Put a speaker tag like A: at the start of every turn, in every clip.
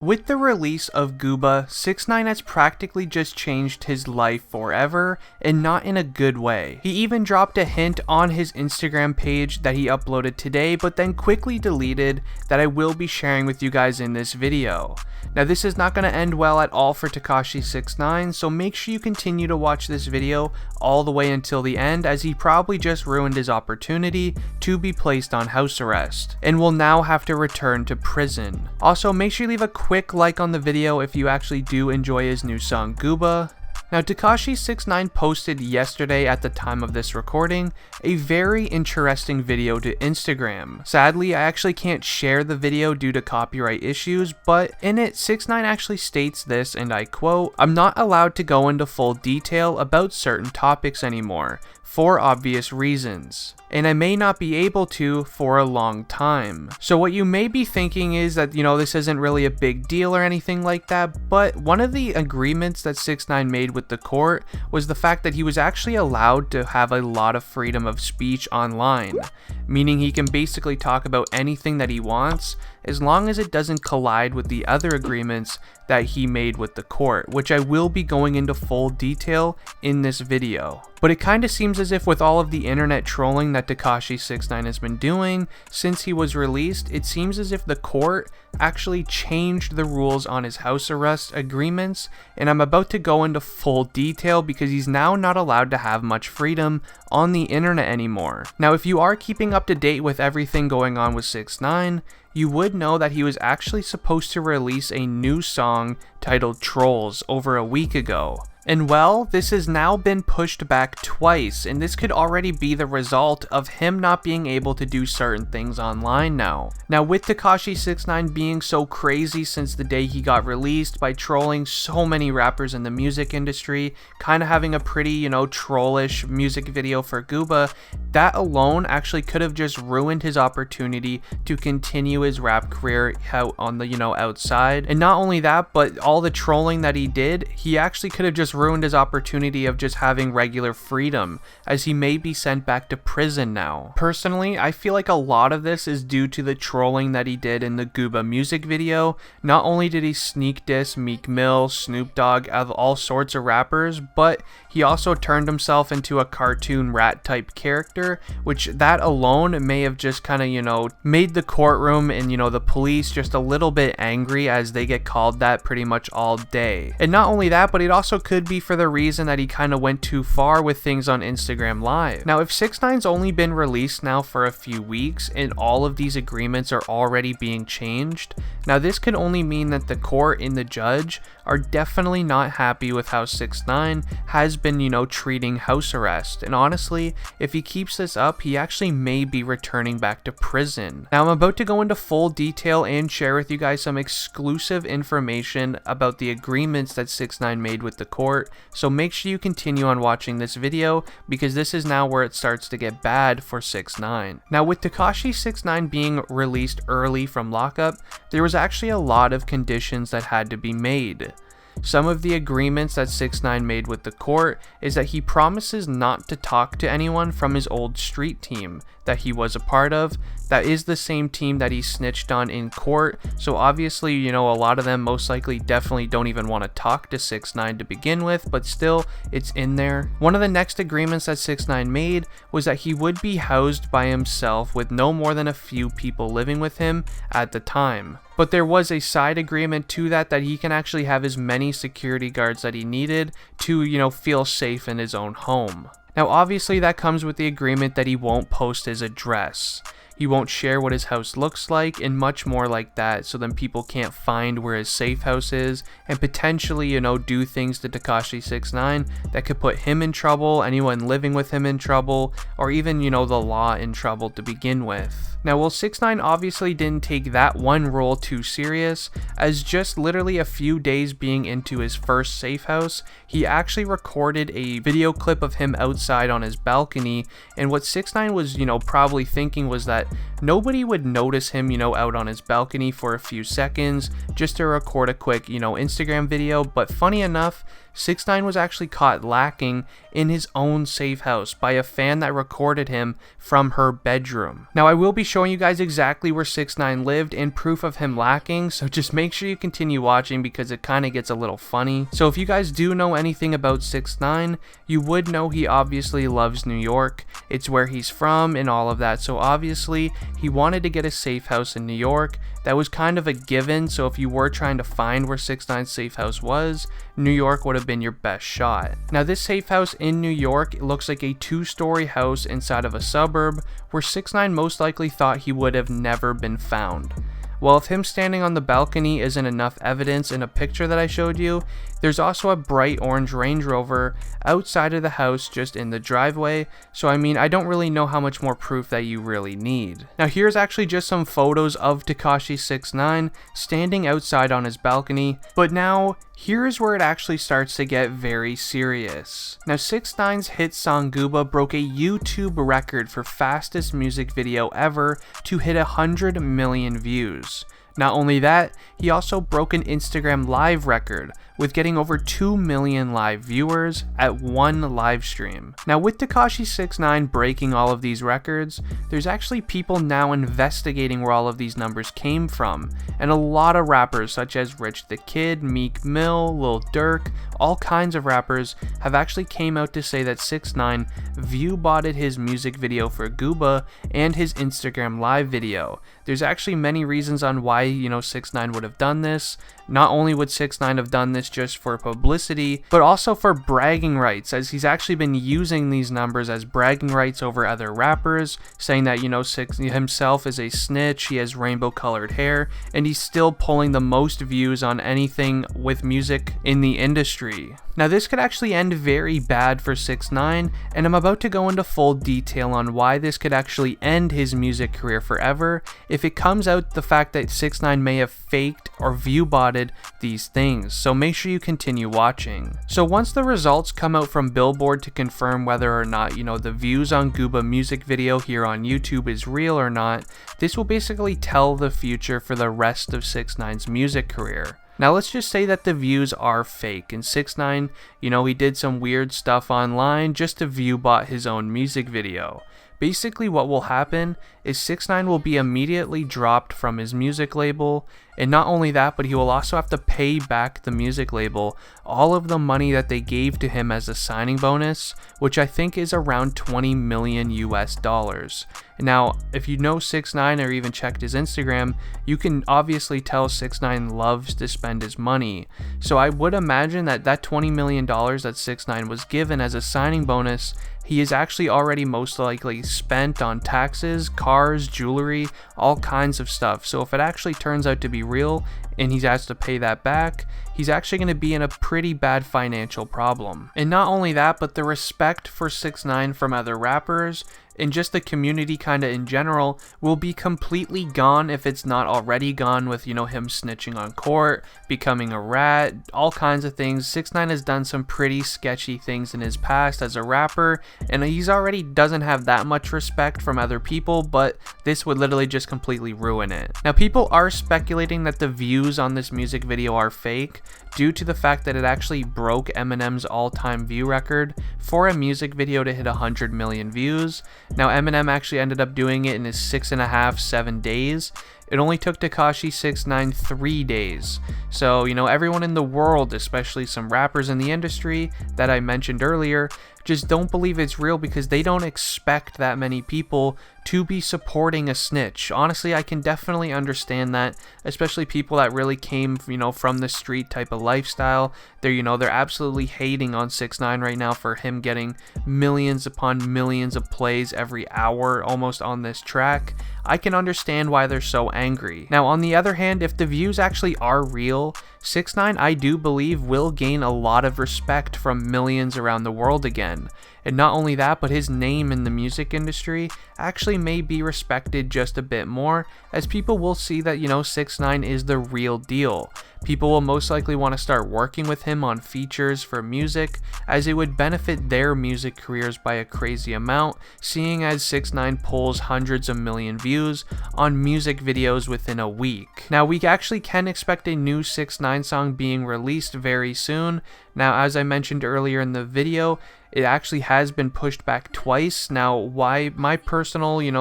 A: With the release of Guba, 6ix9ine has practically just changed his life forever, and not in a good way. He even dropped a hint on his Instagram page that he uploaded today, but then quickly deleted, that I will be sharing with you guys in this video. Now this is not going to end well at all for Tekashi 6ix9ine, so make sure you continue to watch this video all the way until the end, as he probably just ruined his opportunity to be placed on house arrest, and will now have to return to prison. Also, make sure you leave a quick like on the video if you actually do enjoy his new song Guba. Now Tekashi 6ix9ine posted yesterday at the time of this recording a very interesting video to Instagram. Sadly, I actually can't share the video due to copyright issues, but in it 6ix9ine actually states this, and I quote, "I'm not allowed to go into full detail about certain topics anymore, for obvious reasons. And I may not be able to for a long time." So what you may be thinking is that, this isn't really a big deal or anything like that, but one of the agreements that 6ix9ine made with the court was the fact that he was actually allowed to have a lot of freedom of speech online, meaning he can basically talk about anything that he wants as long as it doesn't collide with the other agreements that he made with the court, which I will be going into full detail in this video. But it kind of seems as if with all of the internet trolling that Tekashi 6ix9ine has been doing since he was released, it seems as if the court actually changed the rules on his house arrest agreements, and I'm about to go into full detail because he's now not allowed to have much freedom on the internet anymore. Now, if you are keeping up to date with everything going on with 6ix9ine, you would know that he was actually supposed to release a new song titled Trolls over a week ago. And well, this has now been pushed back twice, and this could already be the result of him not being able to do certain things online now. Now with Tekashi 6ix9ine being so crazy since the day he got released by trolling so many rappers in the music industry, kind of having a pretty, trollish music video for Guba, that alone actually could have just ruined his opportunity to continue his rap career out on the, outside. And not only that, but all the trolling that he did, he actually could have just ruined his opportunity of just having regular freedom, as he may be sent back to prison now. Personally, I feel like a lot of this is due to the trolling that he did in the Guba music video. Not only did he sneak diss Meek Mill, Snoop Dogg, of all sorts of rappers, but he also turned himself into a cartoon rat type character, which that alone may have just kind of, made the courtroom and, the police just a little bit angry, as they get called that pretty much all day. And not only that, but it also could be for the reason that he kind of went too far with things on Instagram Live. Now, if 6ix9ine's only been released now for a few weeks and all of these agreements are already being changed, now this could only mean that the court and the judge are definitely not happy with how 6ix9ine has been, treating house arrest. And honestly, if he keeps this up, he actually may be returning back to prison. Now, I'm about to go into full detail and share with you guys some exclusive information about the agreements that 6ix9ine made with the court, so make sure you continue on watching this video, because this is now where it starts to get bad for 6ix9ine. Now, with Tekashi 6ix9ine being released early from lockup, there was actually a lot of conditions that had to be made. Some of the agreements that 6ix9ine made with the court is that he promises not to talk to anyone from his old street team that he was a part of. That is the same team that he snitched on in court, so obviously, a lot of them most likely definitely don't even want to talk to 6ix9ine to begin with, but still, it's in there. One of the next agreements that 6ix9ine made was that he would be housed by himself with no more than a few people living with him at the time. But there was a side agreement to that he can actually have as many security guards that he needed to, feel safe in his own home. Now, obviously, that comes with the agreement that he won't post his address. He won't share what his house looks like, and much more like that, so then people can't find where his safe house is and potentially, do things to Tekashi 6ix9ine that could put him in trouble, anyone living with him in trouble, or even, the law in trouble to begin with. Now, while 6ix9ine obviously didn't take that one rule too serious, as just literally a few days being into his first safe house, he actually recorded a video clip of him outside on his balcony, and what 6ix9ine was, probably thinking was that nobody would notice him, out on his balcony for a few seconds just to record a quick, Instagram video. But funny enough, 6ix9ine was actually caught lacking in his own safe house by a fan that recorded him from her bedroom. Now I will be showing you guys exactly where 6ix9ine lived and proof of him lacking, so just make sure you continue watching because it kind of gets a little funny. So if you guys do know anything about 6ix9ine, you would know he obviously loves New York. It's where he's from and all of that, so obviously he wanted to get a safe house in New York. That was kind of a given, so if you were trying to find where 6ix9ine's safe house was, New York would have been your best shot. Now this safe house in New York, it looks like a 2-story house inside of a suburb where 6ix9ine most likely thought he would have never been found. Well, if him standing on the balcony isn't enough evidence in a picture that I showed you, there's also a bright orange Range Rover outside of the house just in the driveway, so I mean, I don't really know how much more proof that you really need. Now here's actually just some photos of Tekashi 6ix9ine standing outside on his balcony, but now here's where it actually starts to get very serious. Now 6ix9ine's hit song Guba broke a YouTube record for fastest music video ever to hit 100 million views. Not only that, he also broke an Instagram live record with getting over 2 million live viewers at one live stream. Now with Tekashi 6ix9ine breaking all of these records, there's actually people now investigating where all of these numbers came from, and a lot of rappers such as Rich the Kid, Meek Mill, Lil Durk, all kinds of rappers have actually came out to say that 6ix9ine view-botted his music video for Guba and his Instagram live video. There's actually many reasons on why, 6ix9ine would have done this. Not only would 6ix9ine have done this just for publicity, but also for bragging rights, as he's actually been using these numbers as bragging rights over other rappers, saying that, 6ix9ine himself is a snitch, he has rainbow colored hair, and he's still pulling the most views on anything with music in the industry. Now this could actually end very bad for 6ix9ine, and I'm about to go into full detail on why this could actually end his music career forever if it comes out the fact that 6ix9ine may have faked or view-botted these things, so make sure you continue watching. So once the results come out from Billboard to confirm whether or not, the views on Guba music video here on YouTube is real or not, this will basically tell the future for the rest of 6ix9ine's music career. Now let's just say that the views are fake, and 6ix9ine, he did some weird stuff online just to view-bot his own music video. Basically what will happen is 6ix9ine will be immediately dropped from his music label, and not only that, but he will also have to pay back the music label all of the money that they gave to him as a signing bonus, which I think is around 20 million US dollars. Now, if you know 6ix9ine or even checked his Instagram, you can obviously tell 6ix9ine loves to spend his money. So I would imagine that that $20 million that 6ix9ine was given as a signing bonus, he is actually already most likely spent on taxes, cars, jewelry, all kinds of stuff. So if it actually turns out to be real and he has to pay that back, he's actually going to be in a pretty bad financial problem. And not only that, but the respect for 6ix9ine from other rappers and just the community kind of in general will be completely gone if it's not already gone with, him snitching on court, becoming a rat, all kinds of things. 6ix9ine has done some pretty sketchy things in his past as a rapper, and he's already doesn't have that much respect from other people, but this would literally just completely ruin it. Now people are speculating that the views on this music video are fake due to the fact that it actually broke Eminem's all-time view record for a music video to hit 100 million views. Now Eminem actually ended up doing it in his 6.5-7 days. It only took Tekashi 6ix9ine 3 days. So, everyone in the world, especially some rappers in the industry that I mentioned earlier, just don't believe it's real because they don't expect that many people to be supporting a snitch. Honestly, I can definitely understand that, especially people that really came, from the street type of lifestyle. They're absolutely hating on 6ix9ine right now for him getting millions upon millions of plays every hour almost on this track. I can understand why they're so angry. Now, on the other hand, if the views actually are real, 6ix9ine, I do believe, will gain a lot of respect from millions around the world again. And not only that, but his name in the music industry actually may be respected just a bit more, as people will see that, 6ix9ine is the real deal. People will most likely want to start working with him on features for music, as it would benefit their music careers by a crazy amount, seeing as 6ix9ine pulls hundreds of million views on music videos within a week. Now, we actually can expect a new 6ix9ine song being released very soon. Now, as I mentioned earlier in the video, it actually has been pushed back twice. Now, why my personal,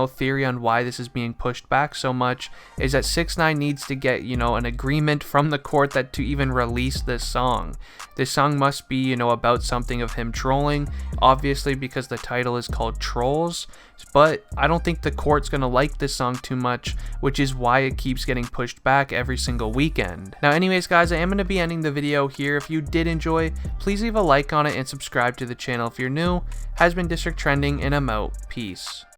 A: theory on why this is being pushed back so much is that 6ix9ine needs to get, an agreement from the court that to even release this song. This song must be, about something of him trolling, obviously because the title is called Trolls, but I don't think the court's gonna like this song too much, which is why it keeps getting pushed back every single weekend. Now, anyways guys, I am gonna be ending the video here. If you did enjoy, please leave a like on it and subscribe to the channel if you're new. Has been District Trending, and I'm out. Peace.